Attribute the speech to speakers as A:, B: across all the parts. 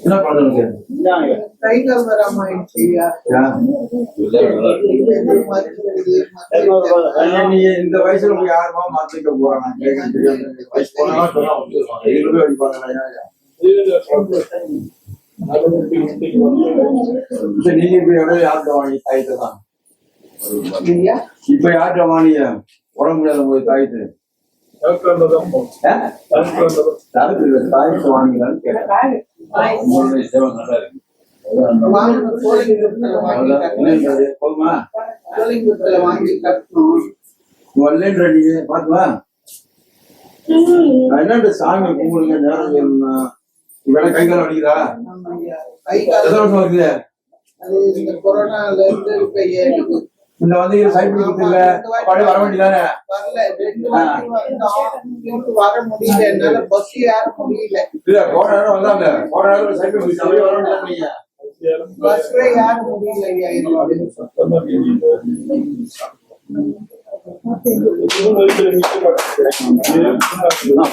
A: என்ன பண்றீங்க?
B: கைகள் வராமாயிடுச்சு.
A: நீ இந்த வயசுல போய் யாருமா மாத்திக்க போறாங்க? வயசு போனா சொன்னா நீங்க இப்ப எவ்வளவு யார்கிட்ட வாங்கி தாயத்தை தான் இப்ப யார்கிட்ட வாங்கிய உடம்பு முடியாத போய் தாயத்து தாயத்தை வாங்கிக்கலான்னு கேட்டேன். பாத்துவா என்ன சாமி கும்பிடுங்க நேரம் சொல்லணும். இவட கை காலம் அடிக்குதா? வருது
B: கொரோனால இருந்து
A: இந்த வந்து சைக்கிள் இல்ல பழைய வர வேண்டியதானே?
B: வர முடியல, என்னால பஸ் ஏற முடியல.
A: இல்ல போன நேரம் வந்தாங்க, போன நேரம் சைக்கிள் வர வேண்டியதான். நீங்க
B: பஸ்ல ஏற முடியல.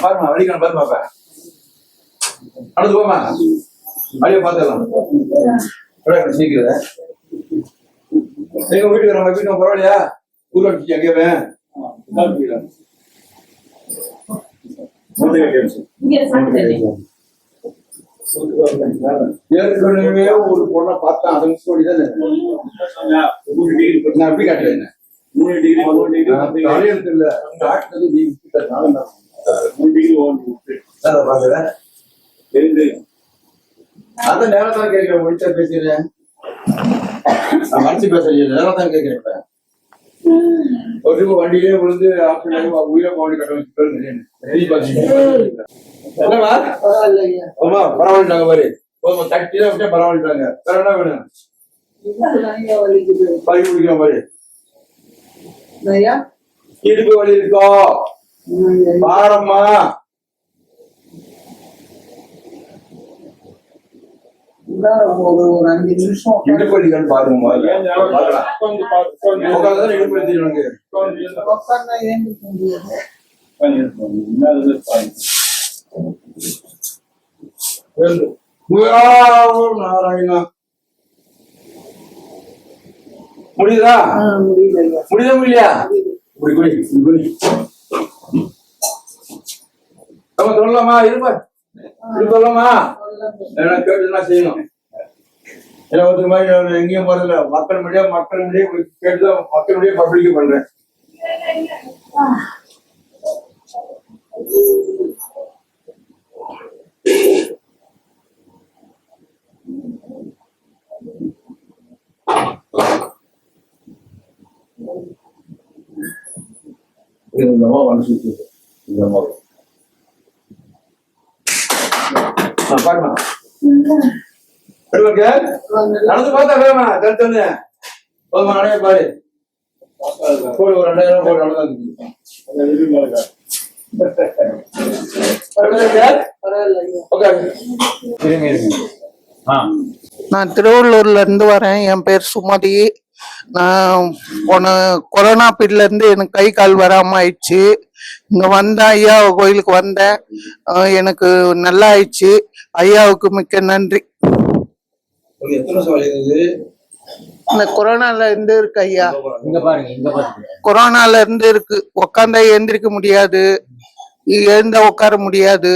A: பாருமா வடிக்கணும் பாரு பாப்பா அடுத்து போமா வழிய பாத்துக்கலாம் சீக்கிரம். எங்க வீட்டுக்கு நம்ம வீட்டு பரவாயில்லையா? ஊர்வலி எங்கேயுமே ஏற்கனவே ஒரு பொண்ணை பார்த்தேன். அது முடிச்சுதான் நான் எப்படி காட்டுறேன்? 3 டிகிரி தலையெழுத்து இல்ல டாக்டர் நீ அந்த நேரம் தான் கேட்கிறேன். முடிச்சா பேசுறேன், மனசு பேசுறேன், நேரம் தான் கேட்கிறேன். ஒரு வண்டியிலே விழுந்து உயிரை போக கட்ட வச்சு பரவாயில்லைட்டாங்க பாரு. தட்டிதான் விட்டா பரவாயில்லைட்டாங்க. வேற என்ன வேணும்? பறி குடிக்கிற மாதிரி இடுப்பு வலி இருக்கோ பாரம்மா?
B: ஒரு 5 நிமிஷம்
A: இடுப்பு வலிக்கான்னு பாருங்க. இடுப்பு வலி நாராயணா முடியுதா? முடியுதா முடியலையா? நம்ம சொல்லலாமா? இருப்பா சொல்லலாமா? கேட்டுதான் செய்யணும். ஏன்னா ஒரு மாதிரி எங்கேயும் போறதில்ல. மக்கள் முடியா கேட்டுதான் மக்கள் முடியா பப்ளிக் பண்றேன். பாருமா நடந்து பார்த்தா வேமா தடுத்து அடைய பாரு. ஒரு 2000 போட்டு
B: நான் திருவள்ளூர்ல இருந்து வரேன். என் பேர் சுமதி. நான் போன கொரோனா பீரியட்ல இருந்து எனக்கு கை கால் வராம ஆயிடுச்சு. இங்க வந்தேன், ஐயா கோயிலுக்கு வந்தேன். எனக்கு நல்லா ஆயிடுச்சு. ஐயாவுக்கு மிக்க நன்றி. இந்த கொரோனால இருந்து இருக்கு ஐயா. கொரோனால இருந்து இருக்கு. உக்காந்தா எழுந்திருக்க முடியாது, எழுந்தா உட்கார முடியாது,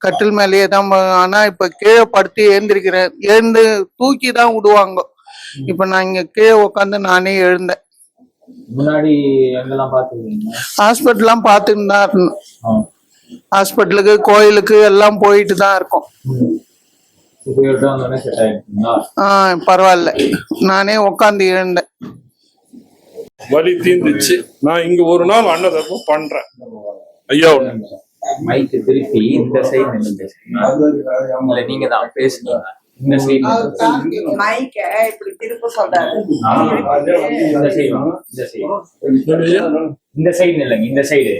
B: கட்டில் மேலேயே தான். ஆனா இப்ப கீழே படுத்து எழுந்திருக்கிறேன். எழுந்து தூக்கி தான் விடுவாங்க. இப்ப நான் இங்க கீழே உட்காந்து நானே எழுந்தேன்.
C: முன்னாடி எங்கெல்லாம் பாத்துருக்கீங்க?
B: ஹாஸ்பிட்டல்லாம் பாத்துட்டு தான் இருந்தோம். ஹாஸ்பிட்டலுக்கு கோயிலுக்கு எல்லாம் போயிட்டு தான் இருக்கோம். பரவாயில்ல, நானே உட்காந்து எழுந்தேன்.
D: வலி தீர்ந்துச்சு. நான் இங்க ஒரு நாள் அன்னதானம் பண்றேன். ஐயா
C: மைக்கு திருப்பி இந்த சைடு நின்று நீங்க தான் பேசுங்க. இந்த சைடு
B: மைக்க இப்படி திருப்ப சொல்றாரு.
C: இந்த சைடு இல்லைங்க, இந்த சைடு.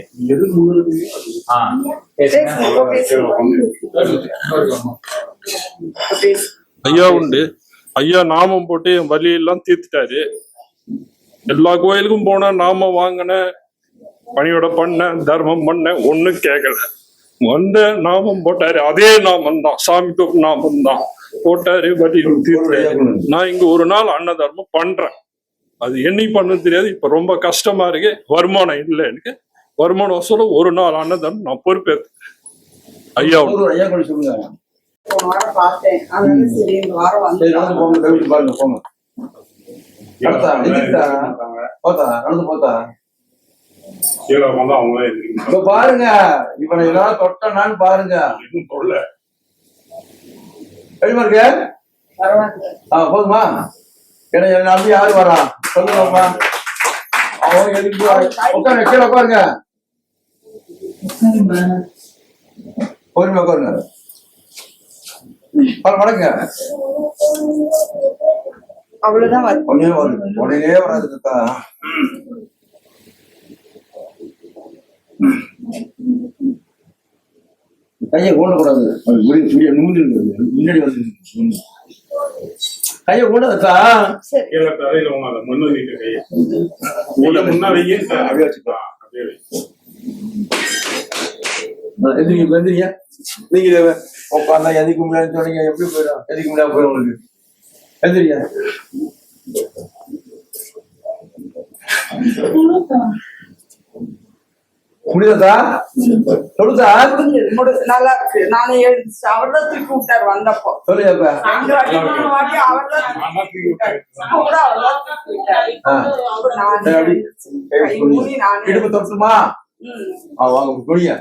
D: ஐயா உண்டு. ஐயா நாமம் போட்டு என் வலியெல்லாம் தீர்த்துட்டாரு. எல்லா கோயிலுக்கும் போன நாம வாங்கின பணியோட பண்ண தர்மம் பண்ண ஒண்ணும் கேட்கல. வந்த நாமம் போட்டாரு, அதே நாமம் தான், சாமி தோப்பு நாமம் தான் போட்டாரு. வலி தீர்த்தாரு. நான் இங்க ஒரு நாள் அன்னதானம் பண்றேன். அது என்னைக்கு பண்ணது தெரியாது. இப்ப ரொம்ப கஷ்டமா இருக்கு, வருமானம் இல்லை எனக்கு. வருமானம் வசூல ஒரு நாள் அன்னதானம் நான் பொறுப்பேற்று ஐயா
A: ஐயா கூட சொல்லுங்க.
E: போன வாரம் பார்த்தேன். அதனால சரி இந்த வாரம் வந்து
A: சரி, நடந்து போங்க, கவிச்சு பாருங்க, போங்க. நடத்தா, எந்திரிட்டா. போத்தா, நடந்து போத்தா. இப்ப பாருங்க, இவனை ஏதாவது தொட்டனான்னு பாருங்க. எப்படிமா இருக்கு?
E: பரவாயில்ல.
A: போதுமா? ஏன்னா என் நம்பி யாரு வரா சொல்லுங்கம்மா. அவன் எதுக்கு உட்காருங்க, கீழே உட்காருங்க, பொறுமையா உட்காருங்க. வணக்கங்க.
E: அவ்வளவுதான் வருது.
A: உடனே வரும், உடனே வராது தாத்தா. கையை ஓடக்கூடாது, நிமிந்து முன்னாடி வந்து கையை ஓடாதா. எந்திரிங்க, நீங்க உட்காந்தா எதிர்க்க முடியாது சொன்னீங்க, எப்படி போயிடும்? எதிர்க்க முடியாது போயிடும் உங்களுக்கு. எந்திரிங்க. முடியாதா? சொல்லுதா?
E: நல்லா இருக்கு. நானும் எழுந்துச்சு. அவர்தான் தூக்கி விட்டாரு வந்தப்போ.
A: சொல்லுங்க. இப்ப
E: அங்க வாட்டி அவர்தான் தூக்கி விட்டாரு. நான் கூட அவர்தான் தூக்கி விட்டாரு. நானே கை மூடி நானே.
A: இடுப்பு தொட்டுமா? வாங்க குடிங்க.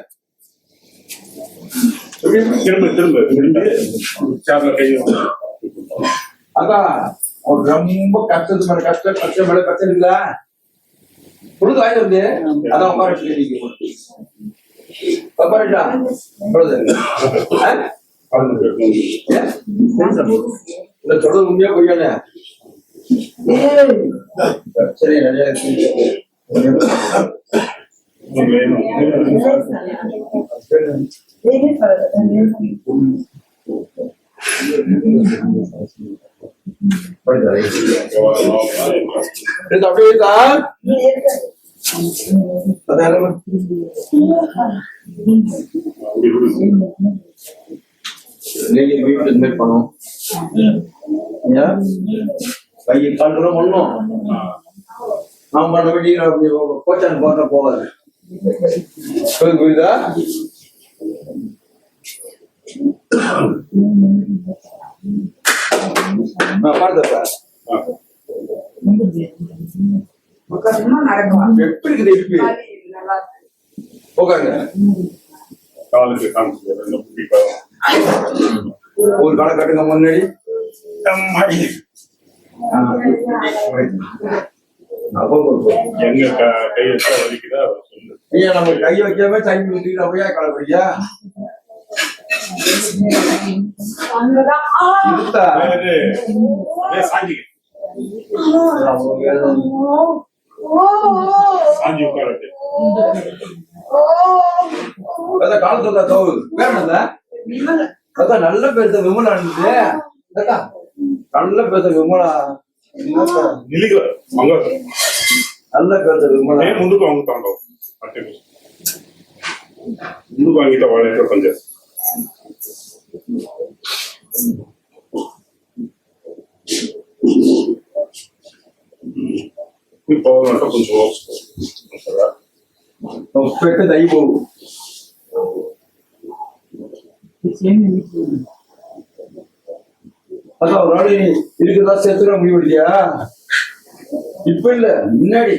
A: அதான் ரொம்ப கஷ்டத்து மேல கஷ்டம், கஷ்டம் மேல கஷ்டம் இருக்குல்ல. பொழுது வாங்கி வந்து அதான் உட்கார உட்காரட்டா பொழுது தொடர்பு உண்மையா பொய்யால. சரி, நிறைய அப்படியே இருக்கா? பண்ணும் கையை கால்ற பண்ணும். நாம் பண்ண வேண்டிய கோச்சான் போட்ட போகாது. புரியுதா? பாருங்க எப்படி இருக்குது. உட்காருங்க. ஒரு காலை கட்டுங்க முன்னாடி. ஐயா நம்ம கை வைக்காம தண்ணி ஊத்திட்டு அப்படியே கலப்படியா காலத்துல தோவு வேணும். அதான் நல்ல பேச விமலா இருந்தது. நல்ல பேச விமலா நல்ல பேச விமலா
D: ముందుకు వాంగుతాండవు అంటే ముందుకు వాంగితే వాళ్ళైతే పనిచేస్తారు. పోవాలంటే కొంచెం
A: పెట్టేది అయిపోవు. அதான் ஒரு நாள் இருக்குதா சேர்த்துக்க முடிவெடுத்தியா? இப்ப இல்ல, முன்னாடி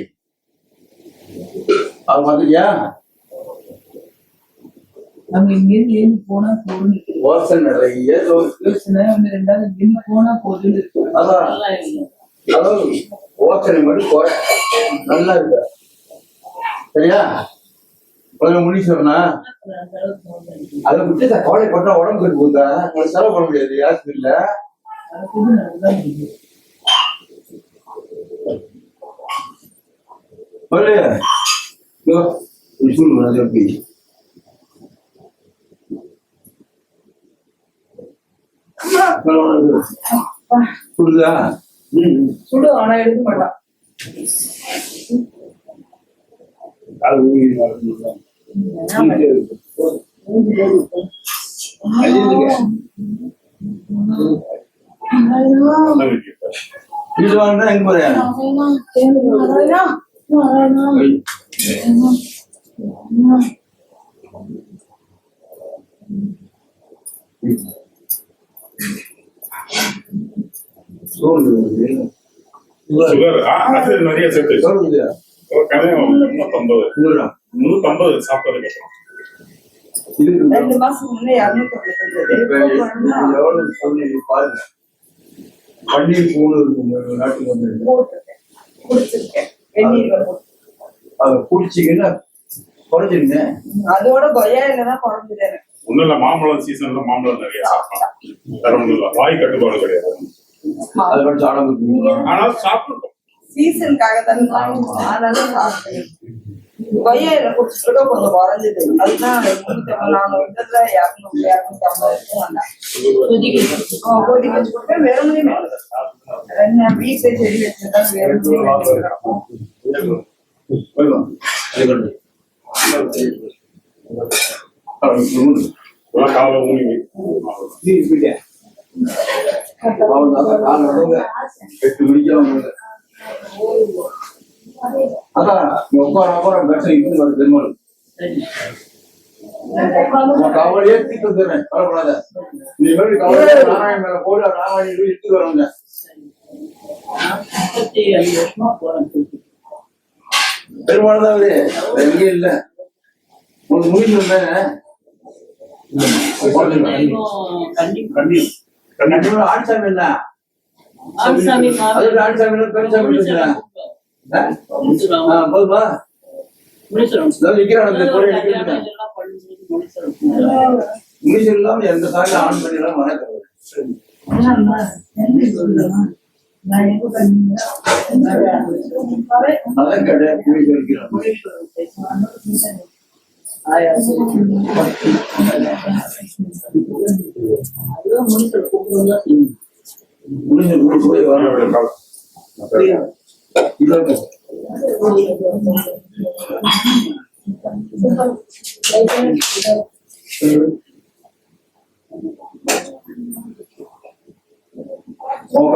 A: அது மாதிரியா?
E: நம்ம இங்கிருந்து எழுந்து போனா போதும்.
A: வாசல் நிறைய
E: ரெண்டாவது இங்கிருந்து போனா போதும்.
A: அதான் அதாவது ஓசனை மட்டும் குறை நல்லா இருக்கு. சரியா? கொஞ்சம் முனீஸ்வரனா அதை விட்டு கவலை பண்ணா உடம்பு கட்டு போகுதா? உங்களுக்கு செலவு பண்ண முடியாது யாருக்கு இல்ல. புரியுதா?
E: சுடு ஆனா எடுக்க மாட்டான்.
A: இது வாங்கினா எங்க போறேன்
F: சுகர் அது நிறைய சேர்த்து கதையும் 350 சாப்பிட்டதுக்கு அப்புறம்
E: 2 மாசம் முன்னே 250
A: பாருங்க பன்னீர் பூண்டு நாட்டுக்கு வந்து
E: குடிச்சிருக்கேன் வெந்நீர்ல போட்டு.
A: அதை குடிச்சிங்கன்னா குறைஞ்சிருங்க.
E: அதோட கொய்யாயில தான் குறைஞ்சது எனக்கு.
F: ஒண்ணும் இல்ல, மாம்பழம் சீசன்ல மாம்பழம் நிறைய சாப்பிடலாம், வேற ஒண்ணும் இல்ல, வாய் கட்டுப்பாடு கிடையாது.
A: அதை மட்டும் சாப்பிட
F: ஆனால் சாப்பிடணும்
E: சீசனுக்காக தானே அதனால சாப்பிட்டேன். கொய்யாயில குடிச்சிட்டு கொஞ்சம் குறைஞ்சது. அதுதான் 350 விட்டதுல 200 250 வந்தேன். கொதிக்க வச்சு கொடுப்பேன். வெறுமனே வீட்டுல செடி வச்சுதான்
F: காலை ஊனி
A: எட்டு மணிக்கு அதான் பெருமாள் கவலையே தீர்த்து தரேன், வரக்கூடாத. நீ கவலை நாராயண மேல போய் ராமாயணி எடுத்து வரங்க. பெருமாள் தான் எங்க இல்ல உனக்கு முடிஞ்சு ஆட்சாமி என்ன அதோட ஆட்சாமி பெருசாமி போதுமா முடிச்சு இல்லாம எந்த சாமி ஆன் பண்ணிடலாம் வணக்கம். அதான் கிடையாது முடிஞ்சு போய் வர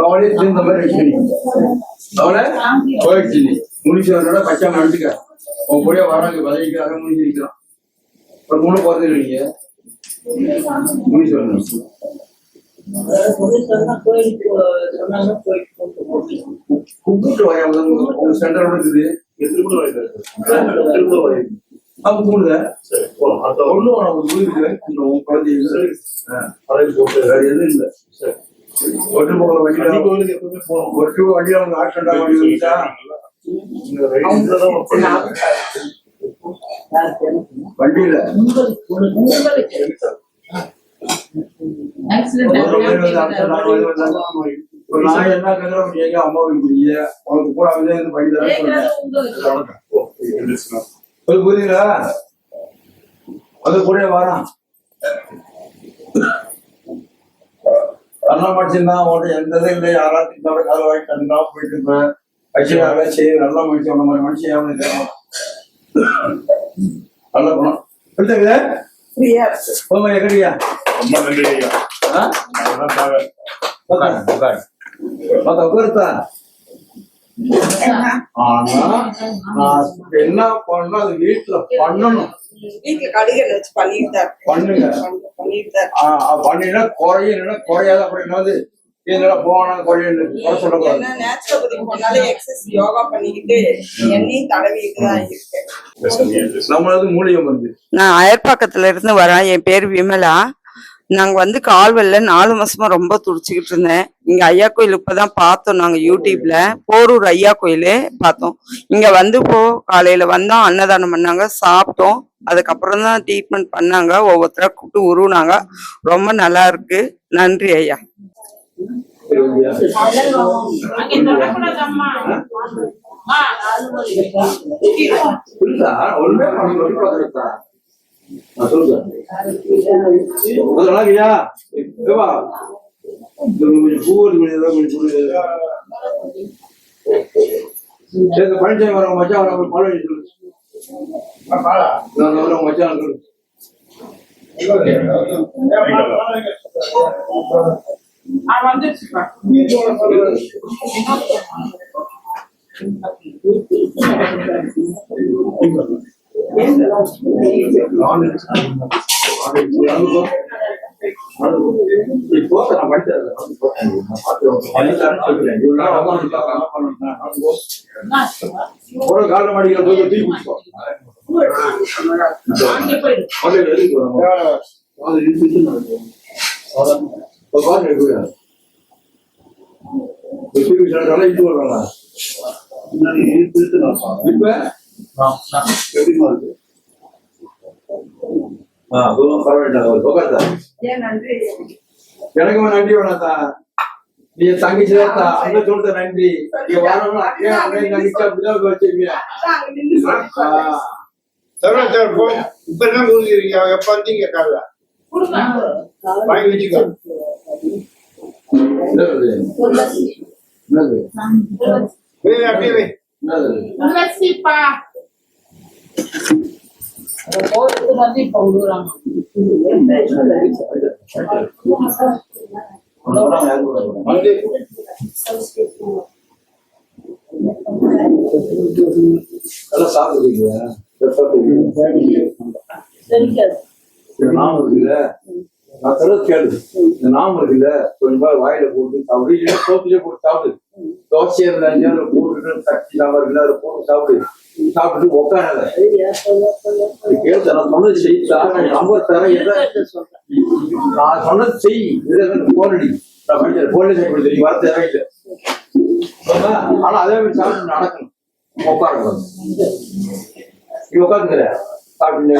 A: கவலையே தீர்ந்த மாதிரி வச்சு அவளை போயிடுச்சு. முடிச்சு வரனோட பச்சாம எடுத்துக்க உன் கூட வராங்க பதவிக்காக முடிஞ்சு இருக்கிறான். ஒரு 3 போறது இல்லைங்க முடிச்சு வரணும். கூப்பிட்டு வர உங்க சென்டர் இருக்குது அவங்க கூடுத ஒன்றும் குழந்தைங்க எதுவும் இல்லை. ஒட்டு போகிற வண்டியில ஒட்டு வண்டியில அவங்க ஆக்சிடென்ட் ஆகி வந்துட்டா வண்டியில நான் என்ன கேட்கறேன், எங்க அம்மா வைக்கிறீங்க உனக்கு கூட படிதான் புரியுங்களா? அது கூட வரான் நல்லா படிச்சிருந்தான் அவன் எந்த இதுவும் இல்லை. யாராவது கால வாங்கி தந்தா போயிட்டு இருப்பேன். கட்சியாக செய்ய நல்லா மனுஷன் அந்த மாதிரி மனுஷன் அவனு நல்ல பணம் எடுத்துக்குதா எக்கடியா
F: ரொம்ப நன்றி ஐயா.
A: உட்காருத்தா. ஆனா நான் என்ன பண்ணணும் அது வீட்டுல பண்ணணும்.
E: வீட்டுல கடிகள் வச்சு
A: பண்ணுங்க பண்ணினா குறையும் குறையாத அப்படி என்னது இதெல்லாம் போனா குறையும் குறை சொல்லக்கூடாது.
E: யோகா பண்ணிக்கிட்டு எண்ணெயும் தடவிட்டு தான் இருக்கேன்.
A: நம்மளது மூலியம் வந்து
E: நான் அயற்பக்கத்துல இருந்து வரேன். என் பேர் விமலா. நாங்க கால்வெல்ல 4 மாசமா ரொம்ப துடிச்சுக்கிட்டு இருந்தேன். இங்க ஐயா கோயில் இப்பதான் பார்த்தோம். நாங்க யூடியூப்ல போரூர் ஐயா கோயிலு பார்த்தோம். இங்க காலையில வந்தோம், அன்னதானம் பண்ணாங்க, சாப்பிட்டோம். அதுக்கப்புறம் தான் ட்ரீட்மெண்ட் பண்ணாங்க. ஒவ்வொருத்தரா கூப்பிட்டு உருவினாங்க. ரொம்ப நல்லா இருக்கு. நன்றி ஐயா.
A: பழனிசாமி வர மச்சான் மச்சான் ஒரு காலம் அடிக்கிற போது தூக்கி பிடிச்சோம். எனக்கும் நன்றி வேணாத்தா. நீ தங்கச்சி அங்க சொல்ற நன்றி. வச்சிருக்கீங்க
G: இப்ப என்ன கொடுக்குறீங்க? எப்ப வந்தீங்க காலைல? வாங்கி வச்சுக்கோ. அப்படியே வை.
A: நல்லா சாப்பிடுறீங்க. நாம இருக்குல்ல, நான் சொல்றது கேளு. இந்த நாம இருக்குல்ல, கொஞ்சம் வாயில போட்டு சாப்பிடு, இல்லை சோப்பிலே போட்டு சாப்பிடு. தோசையா இருந்தாலும் அதில் போட்டுட்டு சட்னி சாம்பார் இருக்குல்ல, அதை போட்டு சாப்பிடு. சாப்பிட்டு உட்காராத. கேள்வி நான் சொன்னது செய். நம்பர் தரேன். நான் சொன்னது செய். போன் அடி. நான் படிச்சேன். போன்ல செய்யப்படுது. நீ வர தேவையில்லை. ஆனா அதே மாதிரி சாப்பிட்டு நடக்கணும். உட்காரக்கூடாது. நீ உட்காந்துக்கிற சாப்பிட்டு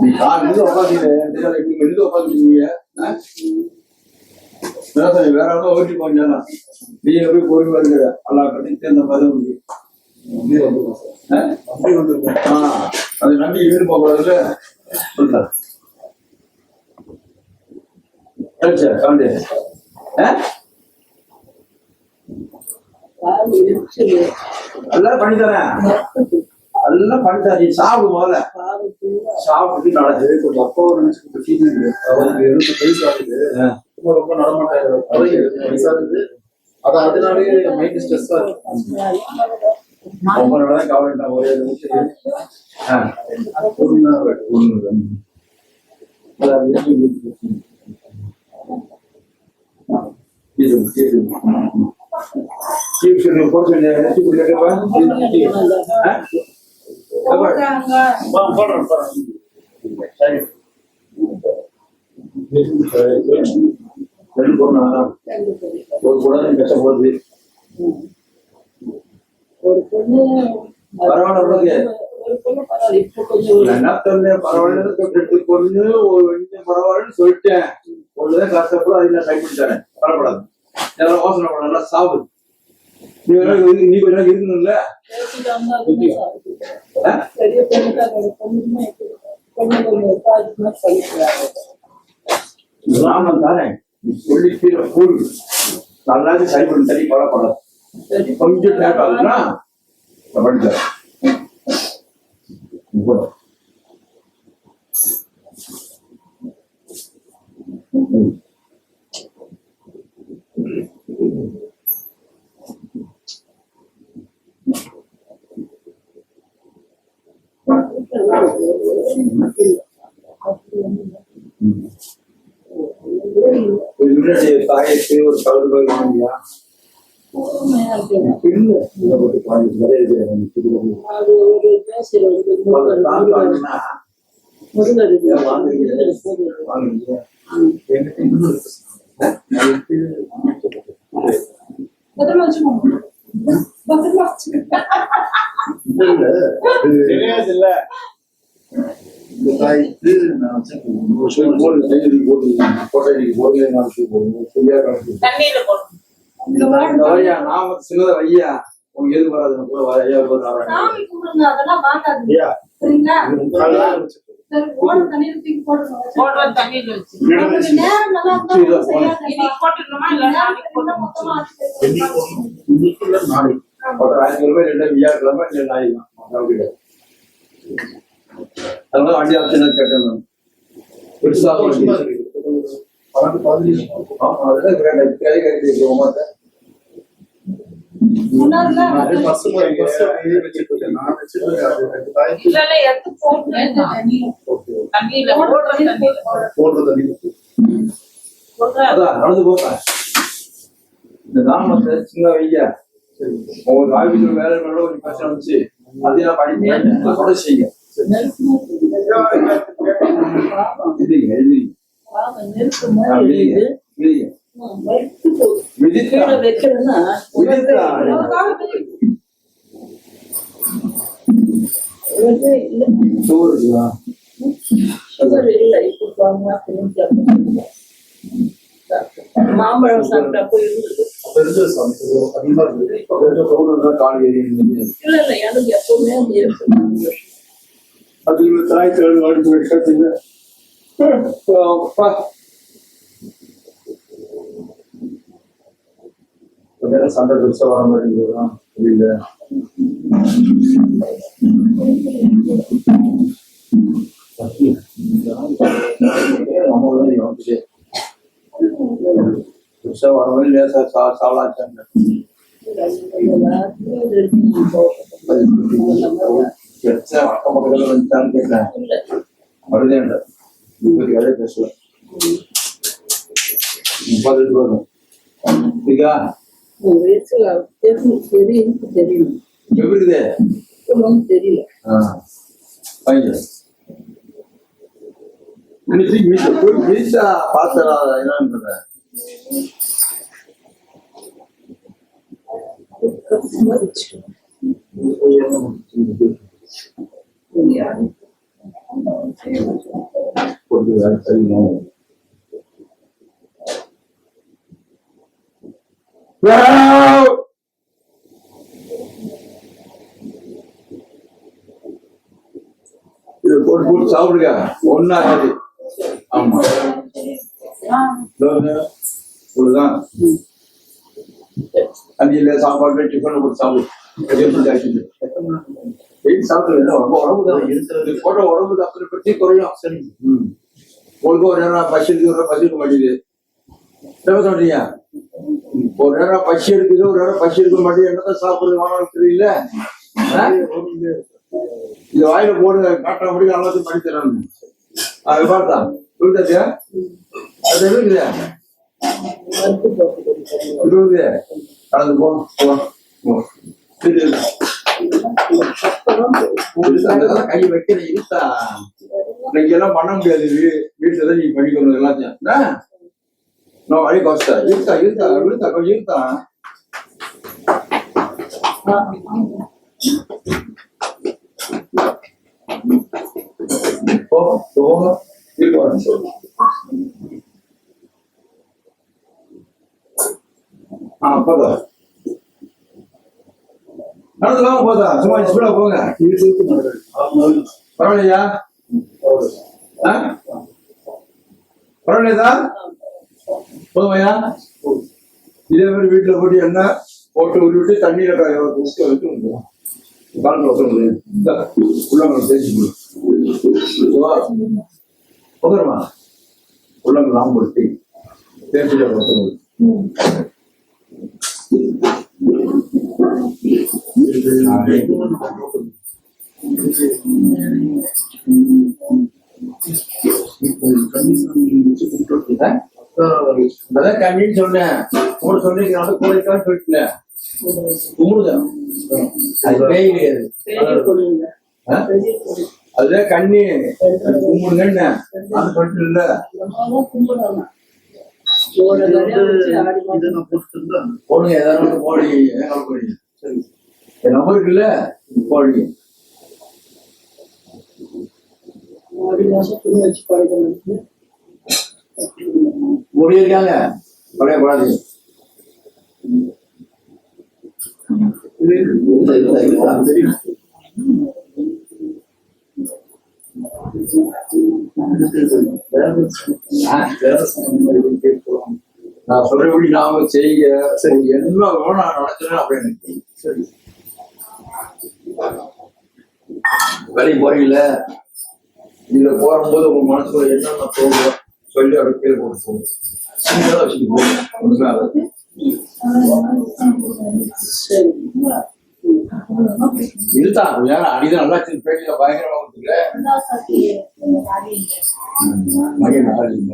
A: நீ காலையில உட்காந்துருக்கீங்க. வேற எவ்வளோ ஓட்டி போனா நீ எப்படி பொறுமையா இருக்கிற அல்லா கட்டி அந்த பதம் அது நம்பி வீடு போகக்கூடாதுல்ல. கவுண்டு எல்லாம் பண்ணித்தரேன். எல்லாம் பண்ணித்தரேன். நீ சாப்பிடு முதல்ல. சாப்பிட்டு நடக்குது. கொஞ்சம் அப்போ நினைச்சு 70 வயசு ஆகுது. ரொம்ப நடமாட்டாரு. வயசாகுது. அது அதனாலே மைண்ட் ஸ்ட்ரெஸ்ஸா இருக்கு. ரொம்ப நாளா கவலை ஒரே ஒரு குழந்தை கஷ்டப்படுது. பரவாயில்ல. என்ன சொன்னேன்? பரவாயில்ல. பொண்ணு பரவாயில்லன்னு சொல்லிட்டேன். பொண்ணுதான் கஷ்டப்படும். அது நான் கைப்பிடி தரேன். பரவாயில்ல. எல்லாம் யோசனை பண்ண. நல்லா சாப்பிடு. நீ கொஞ்ச நாள் இருக்கணும்ல. ராமன் தானே சொல்லி கீழே கூழ் நல்லாது சரி பண்ணி தண்ணி பரவாயில்ல. கொஞ்சம் லேட் ஆகுதுன்னா படித்தார். தாயத்து ஒரு 10 ரூபாய் வாங்கியா தெரியாதுல்ல. நாம சின்னத வையா உங்களுக்கு எது வராது கூட வர ஐயா வராது.
H: சாமி கும்பிடுங்க, அதெல்லாம் பார்க்காதீங்க.
G: ஐயா
H: சரிங்களா?
G: காலைல
H: சரி, ஓடுற தண்ணியில தூக்கி போடுங்க. உங்களுக்கு நேரம் நல்லா இருந்தா
A: சரி,
H: ஒண்ணும் செய்யாதீங்க.
I: இன்னைக்கு போட்டுக்கணுமா இல்ல நாளைக்கு
H: நேரம் மொத்தமா ஆக்கிட்டு
A: இன்னைக்கு இல்ல நாளைக்கு ஒரு 1000 ரூபாய் ரெண்டு வியாழக்கிழமை இல்லை நாளைக்கு தான் அதான் கிடையாது. அதனால வண்டி ஆப்ஷன் கேட்டேன் நான். பெருசாக வண்டி அதெல்லாம் கை கட்டி மாட்டேன்.
H: முன்னாடில
I: இல்ல இல்ல எடுத்து போட்டு தண்ணியில போடுற தண்ணியில
A: அதான் நடந்து போப்பேன். இந்த நாமத்தை சின்ன வையா உங்களுக்கு ஆய்வுகள் வேலை மேல ஒரு பிரச்சனை வந்துச்சு அதையும் படிக்க தொடர்ச்சி செய்யுங்க. இல்லைங்க இல்லைங்க
I: மாம்பழம் சாப்பிட்டப்போ இருந்தது.
A: கால் ஏறி
I: இல்ல இல்ல எனக்கு எப்பவுமே அது இருக்கு.
A: அது தாய் தேர்வு வாழ்க்கை கத்துங்க. சண்டை பெருசா வர மாதிரி புரியல. பெருசா வர மாதிரி லேசா சாவலாச்சாங்க. அக்கம் பக்கத்துல வந்துட்டான்னு கேட்டேன். வருதேன்ட அதே பேசல 30 வரும். சரியா
I: தெரியும்
A: எப்படி இருக்குது?
I: தெரியல.
A: மீசா பாத்தரா என்னன்னு கொஞ்சம் வேலை செய்யணும். இதை போட்டு போட்டு சாப்பிடுங்க ஒன்னாகாது. ஆமா இவ்வளவுதான். தண்ணியில சாப்பாடு டிஃபன் போட்டு சாப்பிடு. சாப்பிடுறது உடம்புக்கு அத்தனை பிரச்சனை குறையும். சரி உங்களுக்கு ஒரு நேரம் பசி எடுக்குது, ஒரு நேரம் பசி எடுக்க மாட்டேங்குது. என்ன சொல்றீங்க? ஒரு நேரம் பசி எடுக்குது, ஒரு நேரம் பசி எடுக்க மாட்டேங்குது. என்னதான் சாப்பிடுறது வாங்க தெரியல. இந்த வாயில போடுங்க காட்ட முடியும் எல்லாத்தையும் பண்ணி தராங்க. அது பார்த்தா சொல்லிட்டாச்சு. அது இருக்குது கடந்து போ. கை வைக்கிற இருத்தா இன்னைக்கு எல்லாம் பண்ண முடியாது. வீட்டுல தான் நீ பண்ணிக்கணும் எல்லாத்தையும். நான் வழி கஷ்டா இருத்தா இருத்தா இருத்தா கொஞ்சம் இருத்தா. போதா நடந்துலாம போதா சும்மா ஸ்பீடா போங்க. பரவாயில்லையா? பரவாயில்லையா? போதுமையா? இதே மாதிரி வீட்டுல போட்டு எண்ணெய் போட்டு உருவிட்டு தண்ணியில உள்ளவங்களை பேசி போதுமா? உள்ளவங்க நாம் போட்டு பேசி அதான் கண்ணின்னு சொன்னேன். கூட சொன்னீங்க கூடைக்கான்னு சொல்லிட்டேன். கும்பிடுதான் அது பேய் கிடையாது. அதுதான் கண்ணி கும்பிடுங்கன்னு அது சொல்லிட்டு இல்ல. போடுங்க ஏதாவது போடி போடுங்க. சரி என் நம்பருக்கு இல்ல போடுங்க. முடியிருக்காங்க பழைய கூடாது. நான் சொல்றபடி நாம செய்ய சரி என்ன வேணும் நான் நடத்துறேன் அப்படின்னு சரி வேலைக்கு போறீங்கள இதுல போகும்போது உங்க மனசுல என்னென்ன தோணும் சொல்லி அவர் கீழே போட்டு போகும் சின்னதா வச்சுட்டு போகும் ஒண்ணுமே ஆகாது. இதுதான் ஏன்னா அடிதான் நல்லா பேட்டியில பயங்கரமா கொடுத்துருக்க மகன் ஆடிங்க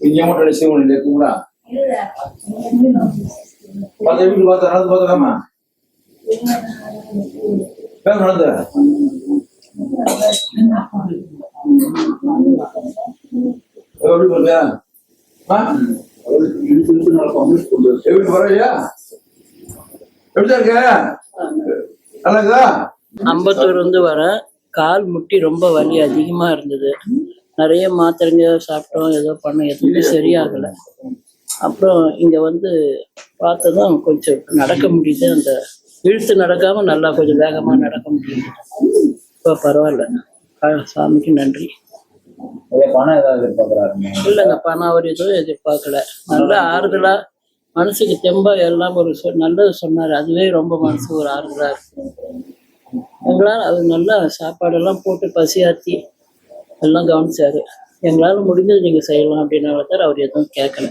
A: இங்க செய்வோம் இருக்குங்களா வீட்டு பார்த்தா நடந்து பார்த்துக்காமா நடந்த எப்படி சொல்றியா எப்படி பரவாயில்லையா எப்படிதான் இருக்க நல்லா இருக்குதா
I: அம்பத்தூர் வந்து வர கால் முட்டி ரொம்ப வலி அதிகமா இருந்தது. நிறைய மாத்திரைங்க சாப்பிட்டோம், ஏதோ பண்ணோம், எதுவுமே சரியாகலை. அப்புறம் இங்க வந்து பார்த்ததும் கொஞ்சம் நடக்க முடியுது. அந்த இழுத்து நடக்காம நல்லா கொஞ்சம் வேகமா நடக்க முடியுது. இப்போ பரவாயில்ல. சாமிக்கு நன்றி.
C: பணம் ஏதாவது எதிர்பார்க்குறாருங்க?
I: இல்லைங்க, பணம் அவர் எதுவும் எதிர்பார்க்கல. நல்லா ஆறுதலா மனசுக்கு தெம்பா எல்லாம் ஒரு நல்லது சொன்னார். அதுவே ரொம்ப மனசு ஒரு ஆறுதலா இருக்கு. எங்களால் அது நல்லா சாப்பாடெல்லாம் போட்டு பசியாத்தி எல்லாம் கவனிச்சாரு. எங்களால் முடிஞ்சது நீங்க செய்யலாம் அப்படின்னால அவர் எதுவும் கேட்கல.